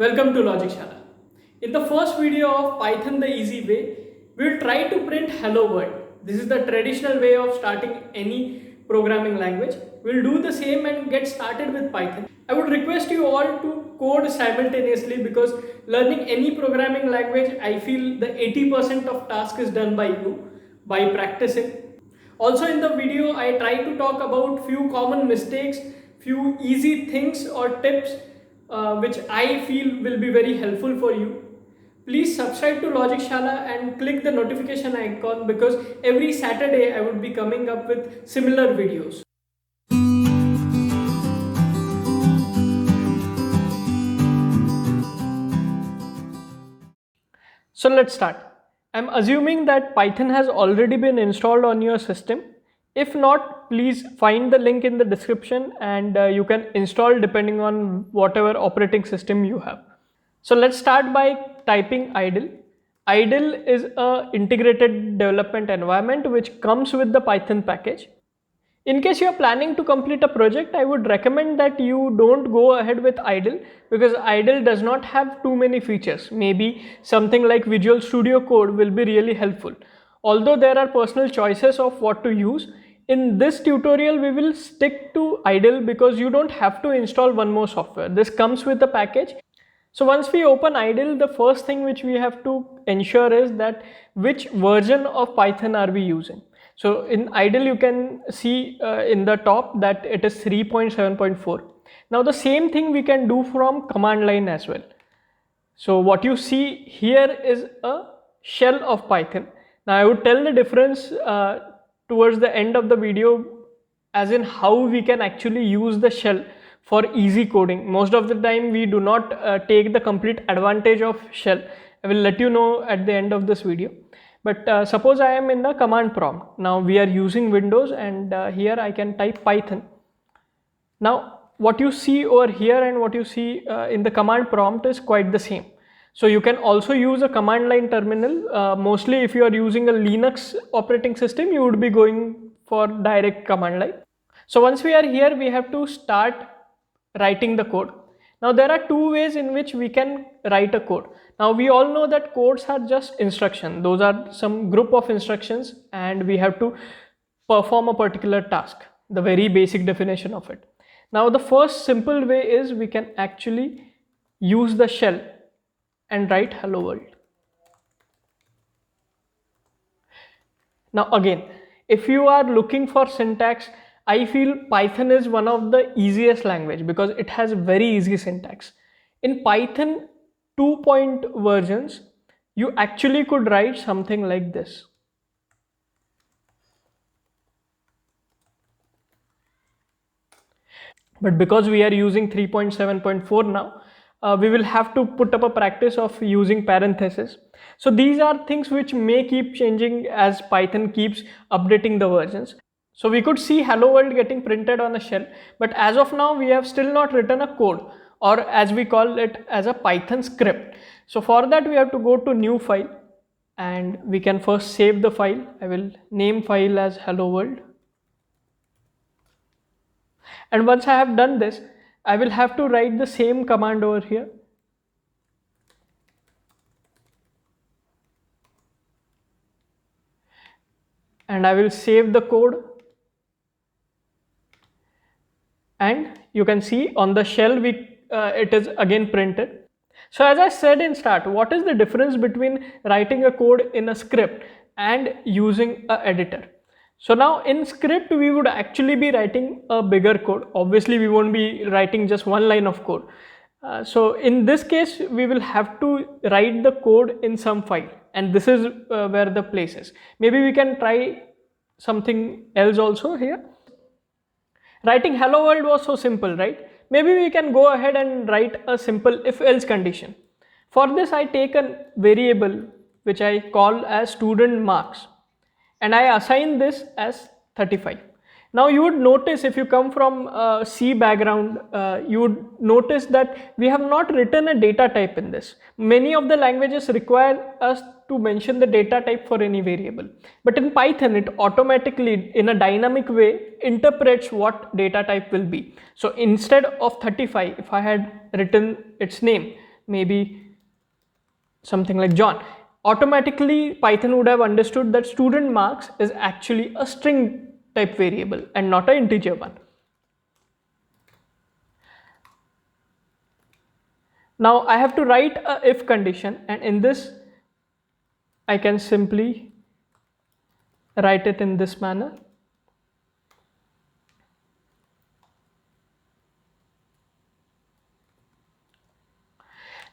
Welcome to Logic Shala. In the first video of Python the easy way, we will try to print hello world. This is the traditional way of starting any programming language. We'll do the same and get started with Python. I would request you all to code simultaneously because learning any programming language, I feel the 80% of task is done by you by practicing. Also in the video, I try to talk about few common mistakes, few easy things or tips which I feel will be very helpful for you. Please subscribe to Logic Shala and click the notification icon because every Saturday I would be coming up with similar videos. So let's start. I'm assuming that Python has already been installed on your system. If not, please find the link in the description and you can install depending on whatever operating system you have. So let's start by typing idle. Idle is an integrated development environment which comes with the Python package. In case you are planning to complete a project, I would recommend that you don't go ahead with idle because idle does not have too many features. Maybe something like Visual Studio Code will be really helpful. Although there are personal choices of what to use, in this tutorial we will stick to idle because you don't have to install one more software. This comes with the package. So once we open idle, the first thing which we have to ensure is that which version of Python are we using. So in idle you can see in the top that it is 3.7.4. Now the same thing we can do from command line as well. So what you see here is a shell of Python. Now I would tell the difference towards the end of the video, as in how we can actually use the shell for easy coding. Most of the time we do not take the complete advantage of shell. I will let you know at the end of this video. But suppose I am in the command prompt. Now we are using Windows and here I can type Python. Now what you see over here and what you see in the command prompt is quite the same. So you can also use a command line terminal. Mostly if you are using a Linux operating system, you would be going for direct command line. So once we are here, we have to start writing the code. Now there are two ways in which we can write a code. Now we all know that codes are just instruction. Those are some group of instructions and we have to perform a particular task, the very basic definition of it. Now the first simple way is we can actually use the shell and write hello world. Now again, if you are looking for syntax, I feel Python is one of the easiest language because it has very easy syntax. In Python 2 versions, you actually could write something like this. But because we are using 3.7.4 now, we will have to put up a practice of using parentheses. So these are things which may keep changing as Python keeps updating the versions. So we could see hello world getting printed on a shell, but as of now we have still not written a code, or as we call it as a Python script. So for that we have to go to new file and we can first save the file. I will name file as hello world. And once I have done this, I will have to write the same command over here. And I will save the code. And you can see on the shell it is again printed. So as I said in start, what is the difference between writing a code in a script and using an editor? So now in script we would actually be writing a bigger code. Obviously we won't be writing just one line of code. So in this case we will have to write the code in some file, and this is where the place is. Maybe we can try something else also here. Writing hello world was so simple, right? Maybe we can go ahead and write a simple if else condition. For this I take a variable which I call as student marks and I assign this as 35. Now you would notice, if you come from a C background, you would notice that we have not written a data type in this. Many of the languages require us to mention the data type for any variable, but in Python it automatically in a dynamic way interprets what data type will be. So instead of 35, if I had written its name, maybe something like John. Automatically Python would have understood that student marks is actually a string type variable and not an integer one. Now I have to write a if condition, and in this I can simply write it in this manner.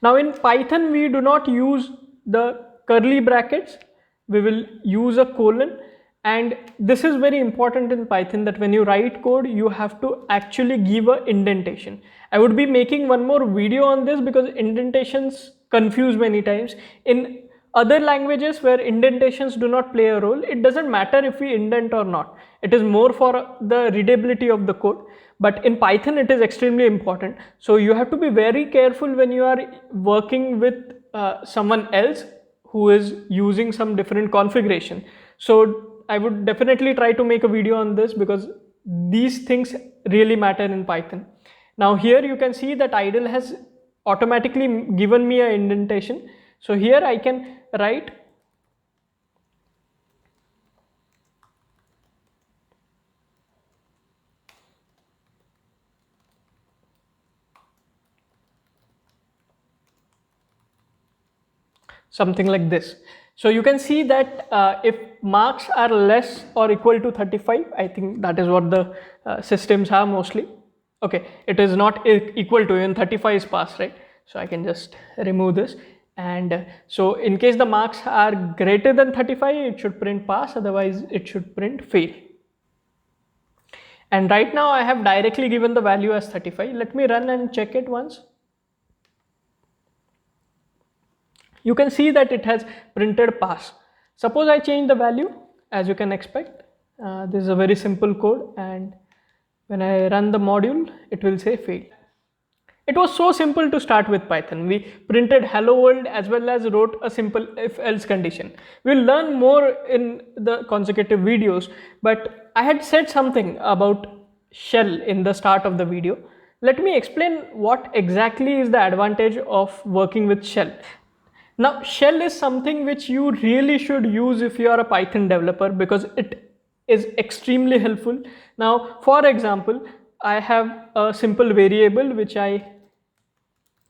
Now in Python we do not use the curly brackets, we will use a colon, and this is very important in Python that when you write code you have to actually give a indentation. I would be making one more video on this because indentations confuse many times. In other languages where indentations do not play a role, it doesn't matter if we indent or not. It is more for the readability of the code. But in Python it is extremely important. So you have to be very careful when you are working with someone else who is using some different configuration. So I would definitely try to make a video on this because these things really matter in Python. Now here you can see that idle has automatically given me an indentation. So here I can write something like this. So you can see that if marks are less or equal to 35, I think that is what the systems have mostly. Okay, it is not equal to, even 35 is passed, right? So I can just remove this. And so in case the marks are greater than 35, it should print pass, otherwise it should print fail. And right now I have directly given the value as 35. Let me run and check it once. You can see that it has printed pass. Suppose I change the value, as you can expect. This is a very simple code, and when I run the module, it will say fail. It was so simple to start with Python. We printed hello world as well as wrote a simple if else condition. We'll learn more in the consecutive videos, but I had said something about shell in the start of the video. Let me explain what exactly is the advantage of working with shell. Now, shell is something which you really should use if you are a Python developer because it is extremely helpful. Now, for example, I have a simple variable which I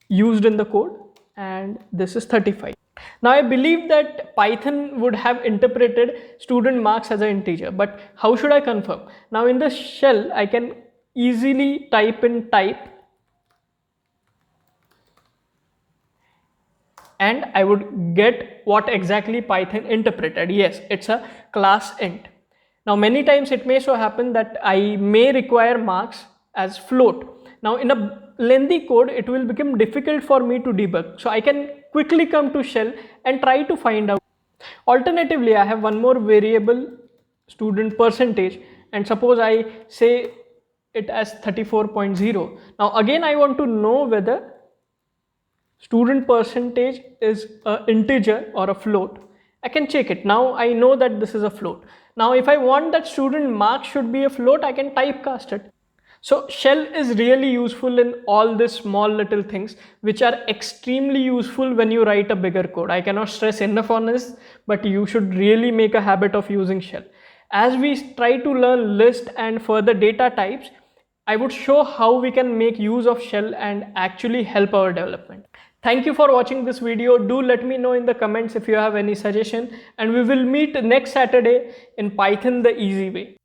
used in the code, and this is 35. Now, I believe that Python would have interpreted student marks as an integer, but how should I confirm? Now, in the shell, I can easily type in type, and I would get what exactly Python interpreted. Yes, it's a class int. Now many times it may so happen that I may require marks as float. Now in a lengthy code it will become difficult for me to debug. So I can quickly come to shell and try to find out. Alternatively, I have one more variable, student percentage, and suppose I say it as 34.0. Now again I want to know whether student percentage is an integer or a float. I can check it. Now I know that this is a float. Now if I want that student mark should be a float, I can typecast it. So shell is really useful in all these small little things which are extremely useful when you write a bigger code. I cannot stress enough on this, but you should really make a habit of using shell. As we try to learn list and further data types, I would show how we can make use of shell and actually help our development. Thank you for watching this video. Do let me know in the comments if you have any suggestion, and we will meet next Saturday in Python the easy way.